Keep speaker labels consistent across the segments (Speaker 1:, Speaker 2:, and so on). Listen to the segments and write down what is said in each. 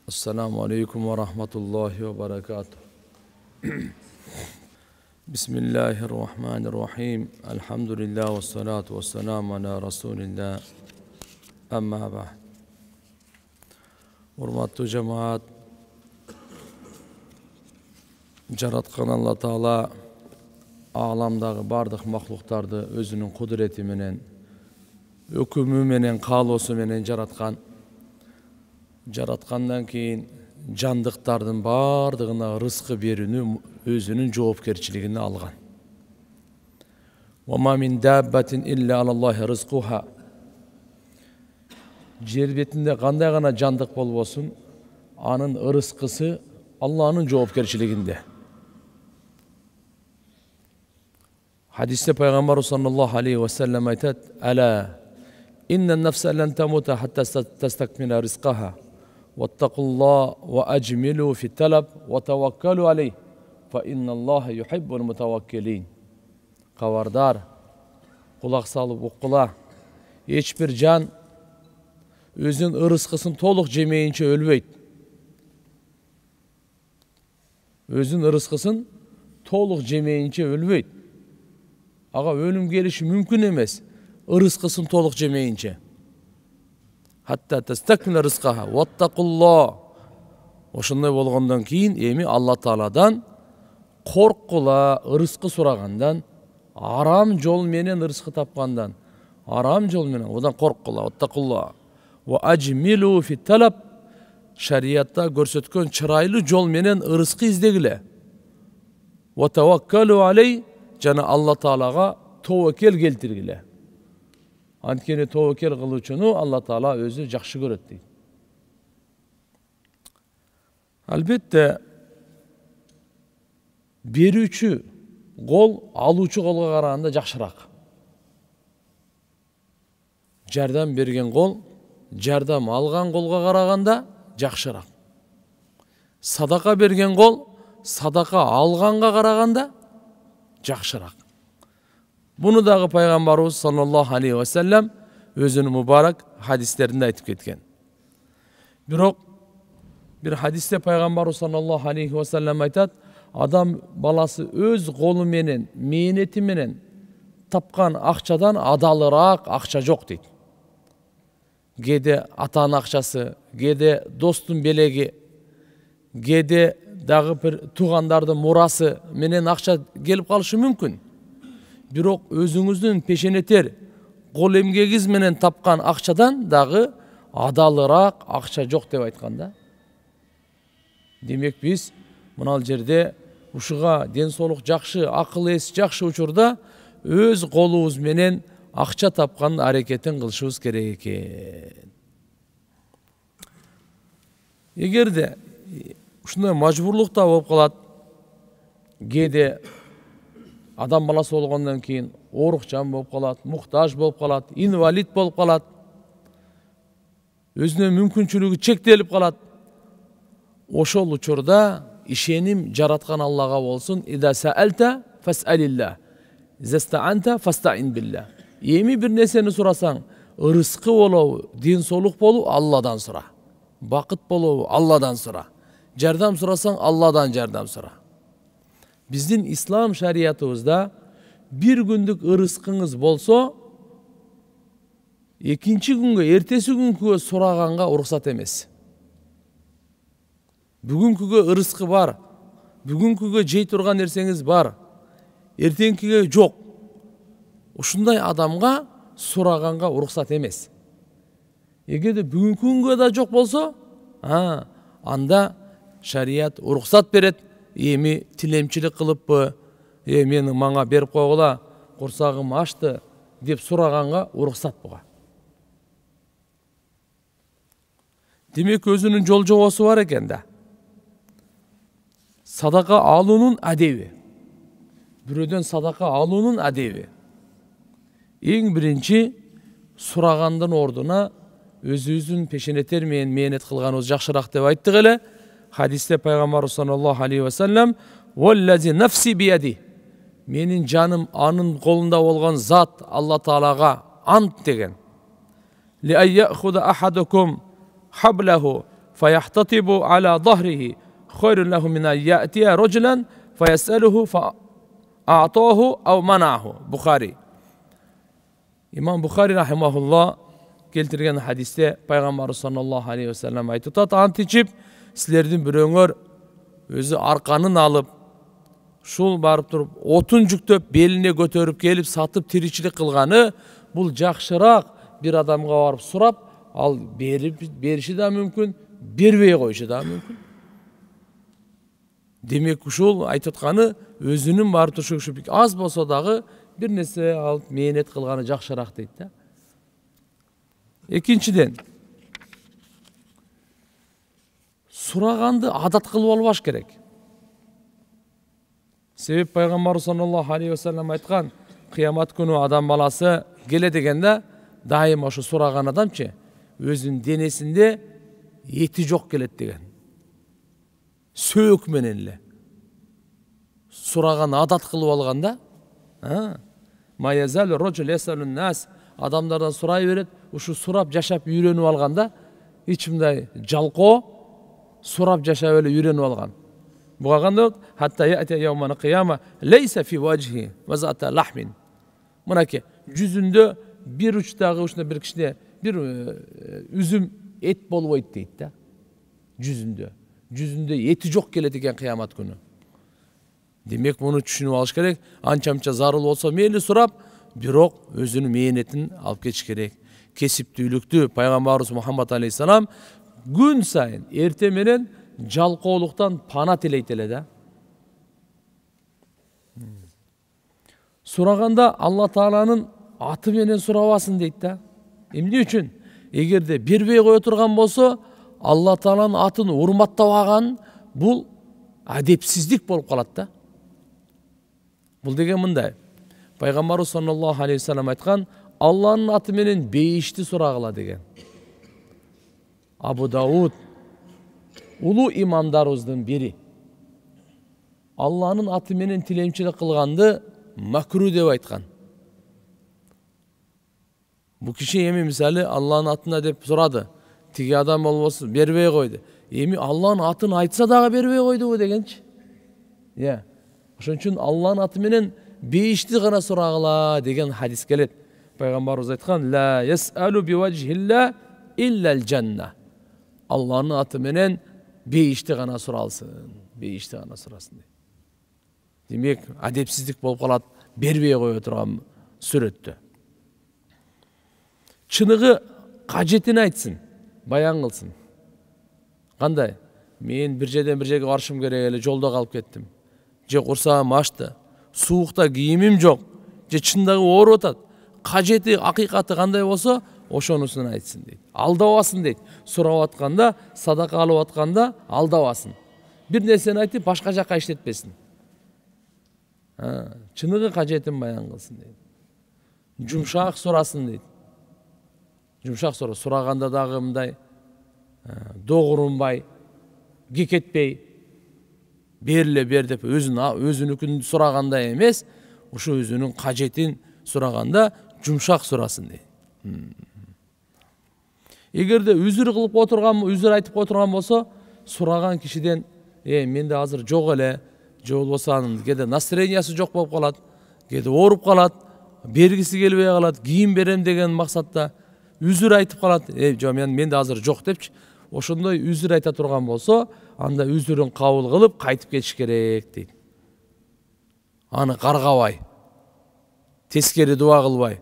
Speaker 1: Assalamu alaikum wa rahmatullahi wa barakatuh. Bismillahirrahmanirrahim. Alhamdulillah wa salatu wa salamu ala rasulillah. Amma ba'd. Hurmatlı cemaat, jaratkan Allah Taala alamdağı bardıq mahluktardı özünün kudreti menen, hükümü menen, kalosu menen jaratkan. Jaratkandan keyin jandıktardın bardığına rızkı berүүnü özünün жоопкерчилигине algan. Wa ma min dabbatin illa alallahi rizquha. Жер бетинде кандай гана жандык болбосун, анын ырыскысы Алланын жоопкерчилигинде. Hadiste Peygamber sallallahu aleyhi ve sellem aytat: "Ala inna nefse len temuta hatta testakmila rizqaha. Vettakullah ve ecmilu fi talab ve tevekkalu aleyh. Fa innallaha yuhibbul mutawakkilin." Kavardar, kulak salıp ukkula. Hiçbir can özünün ırıskısın toluk jemeyince ölbeyt. Özünün ırıskısın toluk jemeyince ölbeyt. Ağa ölüm gelişi mümkün emes. Irıskısın toluk jemeyince. Hatta testakmila rizqaha. Vettakullah. Oşunday bolgandan keyin emi Allah Taaladan korkula, ırıskı suragandan, aram jol menen ırıskı tapkandan, aram jol menen odan korkula. Vettakullah. Ve ecmilu fi talab. Şeriatta görsetken çıraylı jol menen ırıskı izdegile. Ve tevekkalu aleyh. Jana Allah Taalaga tawakkel keltirgile. Antkeni tawakkel kılучunu Allah Taala özü jakşı görөт deydi. Albatta berүүчү kol alуучу kolga karaganda jakşırak. Jardam bergen kol jardam algan kolga karaganda jakşırak. Sadaka bergen kol sadaka alganga karaganda jakşırak. Bunu dağı Peygamberimiz sallallahu aleyhi ve sellem özünün mübarek hadislerinde aytıp ketken. Bir hadiste Peygamberimiz sallallahu aleyhi ve sellem aytat: adam balası öz kolu menen, mehneti menen tapkan akçadan adalırak akça jok deydi. Gede atanın akçası, gede dostun belegi, gede dağı bir tuğandardın murası menen akça gelip kalışı mümkün. Бирок өзүңүздүн пешенетер кол эмгегиңиз менен тапкан акчадан дагы адалыраак акча жок деп айтканда. Демек биз мынал жерде ушуга ден соолук жакшы, акыл эс жакшы учурда өз колубуз менен акча тапкан аракетин кылышыбыз керек экен. Эгерде ушундай мажбурлукта болуп калат, кээде адам баласы болгондон кийин оорукчан болуп калат, муктаж болуп калат, инвалид болуп калат, өзүнүн мүмкүнчүлүгү чектелип калат. Ошол учурда ишеним жараткан Аллага болсун. Ида саалта фасалилlah, застаанта фастаин билlah. Эми бир нерсени сурасаң, ырыскы болобу, ден соолук болобу, Алладан сура. Бакыт болобу, Алладан сура. Жардам сурасаң, Алладан жардам сура. Биздин ислам шариятыбызда bir күндүк ырыскыңыз болсо, экинчи күнгө, эртеси күнгө сураганга уруксат эмес. Бүгүнкүгө ырыскы бар, бүгүнкүгө жей турган нерсеңиз бар, эртеңкиге жок. Ушундай адамга сураганга уруксат эмес. Эгерде бүгүнкү күнгө да жок болсо, анда шарият уруксат берет. Эми тилемчилик кылыппы, мени мага берип койгула, курсагым ачты деп сураганга уруксат буга. Демек өзүнүн жол жобосу бар экен да. Садака алуунун адеби. Бирөөдөн садака алуунун адеби. Эң биринчи сурагандын ордуна өзүбүздүн пешенетер менен мээнет кылганыбыз жакшыраак деп айттык эле. Hadiste Peygamber sallallahu aleyhi ve sellem "Vallazi nefsi biyadi." Menin canım anın kolunda olgan zat Allah Teala'ga ant degen. "Li ay ya'khuda ahadukum hablahu فَيَحْتَطِبُ عَلَى ظَهْرِهِ خَيْرٌ لَهُ مِنْ أَنْ يَأْتِيَ رَجُلًا فَيَسْأَلُهُ فَأَعْطَاهُ أَوْ مَنَعَهُ. Bukhari. İmam Bukhari rahimahullah keltirген hadiste Peygamber sallallahu aleyhi ve sellem aytып, ант ичип, силердин бирөөңөр өзү арканын алып, шул барып туруп, отун жүктөп, белине көтөрүп келип, сатып тиричилик кылганы, бул жакшыраак бир адамга барып сурап, ал бериши да мүмкүн, бербей койушу да мүмкүн. Демек ушул айтып атканы өзүнүн барып туруп, аз болсо дагы бир нерсе алып мээнет кылганы жакшыраак дейт да. Экинчиден, сураганды адат кылып албаш керек. Себеп Пайгамбар саллаллаху алейхи ва саллям айткан, кыямат күнү адам баласы келе дегенде, дайым ошо сураган адамчы өзүнүн денесинде эти жок келет деген. Сөөк менен эле сураган адат кылып алганда, маязал рожул ясалун нас, адамдардан сурай берет, ушу сурап жашап үйрөнүп алганда, эч мындай жалкоо сурап жашап эле үйрөнүп алган. Буга кандай болот? Хатта яти яуман кыяма лейса фи важхи вазата лахмин. Мынакей жүзүндө бир учтагы ушундай бир кичине бир үзүм эт болбойт дейт да. Жүзүндө эти жок келет экен кыямат күнү. Демек муну түшүнүп алыш керек. Анча-мынча зарыл болсо мейли сурап, бирок өзүнүн мээнетин алып кетиш керек. Кесиптүүлүктү Пайгамбарыбыз Мухаммад алейхиссалам күн сайын эрте менен жалкоолуктан пана тилейт эле да. Сураганда Алла Тааланын аты менен сурабасын дейт да. Эмне үчүн? Эгерде бербей кое турган болсо, Алла Тааланын атын урматтабаган бул адепсиздик болуп калат да. Бул деген мындай. Пайгамбар саллаллаху алейхи ва саллям айткан, Алланын аты менен бейишти сурагыла деген. Абу Дауд улуу имамдарыбыздын бири Алланын аты менен тилемчилик кылганды макру деп айткан. Бу киши эми мисалы Алланын атына деп сурады. Тиги адам болбосо бербей койду. Эми Алланын атын айтса дагы бербей койдубу дегенчи. Ошон үчүн Алланын аты менен бейишти гана сурагыла деген хадис келет. Пайгамбарыбыз айткан: "Ла ясалу биважхилла иллал жанна." Алланын аты менен бейишти гана суралсын, бейишти гана сурасын. Демек, адепсиздик болуп калат, бербей кое турган сүрөттө. Чыныгы кажетин айтсын, баян кылсын. Кандай? Мен бир жерден бир жерге барышым керек эле, жолдо калып кеттим. Же курсагым ачты, суукта кийимим жок, же чындагы ооруп атат. Кажети, акыйкаты кандай болсо, ошонусун айтсын дейт. Алдабасын дейт. Сурап атканда, садака алып атканда алдабасын. Бир нерсени айтып, башка жакка иштетпесин. Чыныгы кажетин баян кылсын дейт. Жумшак сурасын дейт. Жумшак сураганда дагы мындай догурунбай, кекетпей, берле бер деп өзүнүкүн сураганда эмес, ушу өзүнүн кажетин сураганда жумшак сурасын дейт. Эгерде үзүр кылып отурган, үзүр айтып отурган болсо, сураган кишиден, менде азыр жок эле, же болбосо анын кээде настроениясы жок болуп калат, кээде ооруп калат, бергиси келбей калат, кийим берем деген максатта үзүр айтып калат. Жок, менде азыр жок депчи. Ошондой үзүр айта турган болсо, анда үзүрүн кабыл кылып кайтып кетиш керек дейт. Аны каргабай, тескери дуа кылбай.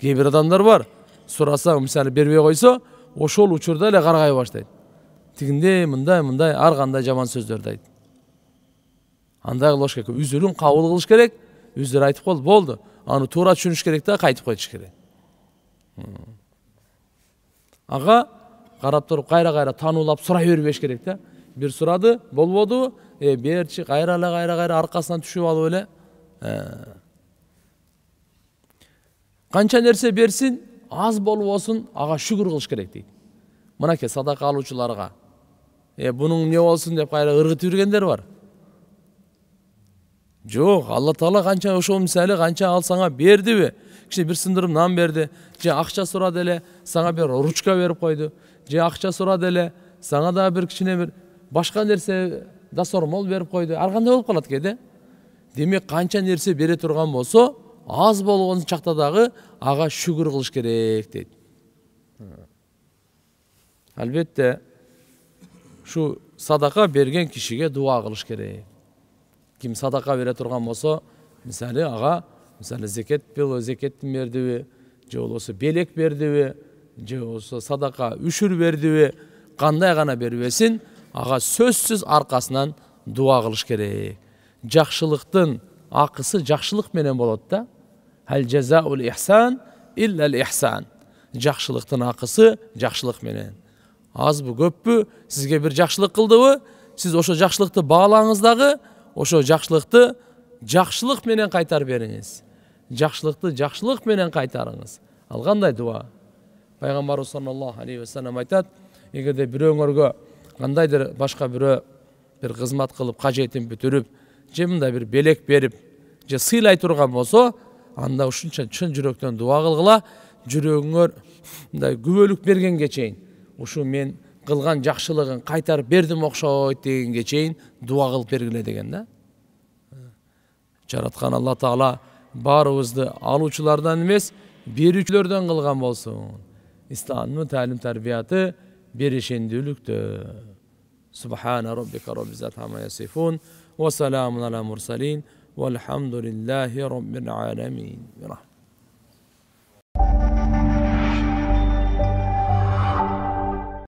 Speaker 1: Кээ бир адамдар бар, сурасаң мисалы бербей койсо, ошол учурда эле каргай баштайт. Тигинде мындай ар кандай жаман сөздөрдү айтат. Андай кылыш керек. Үзүрүн кабыл кылыш керек. Үзүр айтып кол, болду. Аны туура түшүнүш керек да, кайтып коюш керек. Ага карап туруп кайра тануулап сурай бербеш керек да. Бир сурады, болбоду, берчи, кайра аркасынан түшүп алып эле. Канча нерсе берсин, аз болбосун, ага шүгүр кылыш керек дейт. Мынакей садака алуучуларга, бунун эмне болсун деп кайра ыргытып жүргендер бар. Жок, Алла Таала канча ошол мисалы канча алсаңа бердиби? Киши бир сындырым нан берди, же акча сурады эле, сага бир ручка берип койду, же акча сурады эле, сага да бир кичине бир башка нерсе дасормол берип койду. Ар кандай болуп калат кээде. Демек канча нерсе бере турган болсо, аз болгон чакта дагы ага шүгүр кылыш керек дейт. Албетте, шу садака берген кишиге дуа кылыш керек. Ким садака бере турган болсо, мисалы ага, мисалы зекеттин бердиби, же болбосо белек бердиби, же болбосо садака үшүр бердиби, кандай гана бербесин, ага сөзсүз аркасынан дуа кылыш керек. Жакшылыктын акысы жакшылык менен болот да. Хал жазаул ихсан иллал ихсан. Жакшылыктын акысы жакшылык менен. Азбы көппү сизге бир жакшылык кылдыбы, сиз ошо жакшылыкты баалаңыз дагы, ошо жакшылыкты жакшылык менен кайтарып бериңиз. Жакшылыкты жакшылык менен кайтарыңыз. Ал кандай дуа? Пайгамбарыбыз саллаллаху алейхи ва саллям айтат, эгерде бирөөңөргө кандайдыр башка бирөө бир кызмат кылып, кажетин бүтүрүп, же мындай бир белек берип, же сыйлай турган болсо, анда ушунча чын жүрөктөн дуа кылгыла, жүрөгүңөр мындай күбөлүк бергенге чейин, ушу мен кылган жакшылыгын кайтарып бердим окшойт дегенге чейин дуа кылып бергиле деген да. Жараткан Алла Таала баарыбызды алуучулардан эмес, берүүчүлөрдөн кылган болсун. İslam'ın talim terbiyatı berişendülüktü. Subhane rabbika rabbil izzati amma yasifun ve selamun ala mursalin velhamdülillahi rabbil alamin.